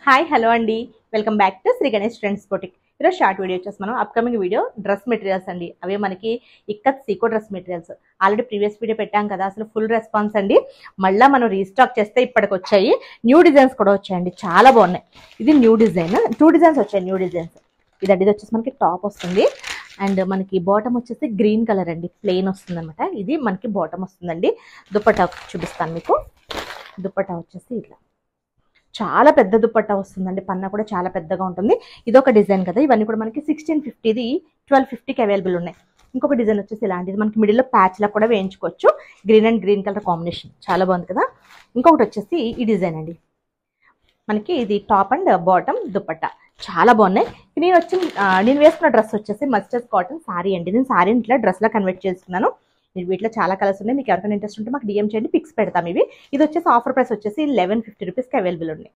Hi hello అండి, welcome back to Shri Ganesh trends boutique. ఈరోజు short video వచ్చేసి మనం అప్కమింగ్ వీడియో డ్రెస్ మెటీరియల్స్ అండి. అవే మనకి ఇక్కత్ సీకో dress materials already previous video పెట్టాం కదా, అసలు ఫుల్ రెస్పాన్స్ అండి. మళ్ళీ మనం రీస్టాక్ చేస్తే ఇప్పటికి వచ్చాయి. న్యూ డిజైన్స్ కూడా వచ్చాయండి, చాలా బాగున్నాయి. ఇది న్యూ డిజైన్, 2 డిజైన్స్ వచ్చాయి. న్యూ డిజైన్స్ ఇది వచ్చేసి మనకి టాప్ వస్తుంది అండ్ మనకి బాటమ్ వచ్చేసి గ్రీన్ కలర్ అండి, ప్లెయిన్ వస్తుంది అనమాట. ఇది మనకి బాటమ్ వస్తుందండి. దుపట్టా చూపిస్తాను మీకు. దుపట్టా వచ్చేసి ఇట్లా చాలా పెద్ద దుపట్టా వస్తుందండి, పన్నా కూడా చాలా పెద్దగా ఉంటుంది. ఇది ఒక డిజైన్ కదా, ఇవన్నీ కూడా మనకి 1650ది 1250కి అవైలబుల్ ఉన్నాయి. ఇంకొక డిజైన్ వచ్చేసి ఇలాంటిది మనకి మిడిల్లో ప్యాచ్ లా కూడా వేయించుకోవచ్చు. Green and green colour combination చాలా బాగుంది కదా. ఇంకొకటి వచ్చేసి ఈ డిజైన్ అండి, మనకి ఇది టాప్ అండ్ బాటమ్ దుపట్టా చాలా బాగున్నాయి. నేను వేసుకున్న డ్రెస్ వచ్చేసి మస్టర్డ్ కాటన్ సారీ అండి. నేను సారీని ఇట్లా డ్రెస్లా కన్వర్ట్ చేస్తున్నాను. వీటిలో చాలా కలర్స్ ఉన్నాయి. మీకు ఎవరికైనా ఇంట్రెస్ట్ ఉంటే మాకు డిఎం చేయండి, పిక్స్ పెడతాం ఇవి. ఇది వచ్చేసి ఆఫర్ ప్రైస్ వచ్చేసి 1150 రూపీస్కి అవైలబుల్ ఉన్నాయి.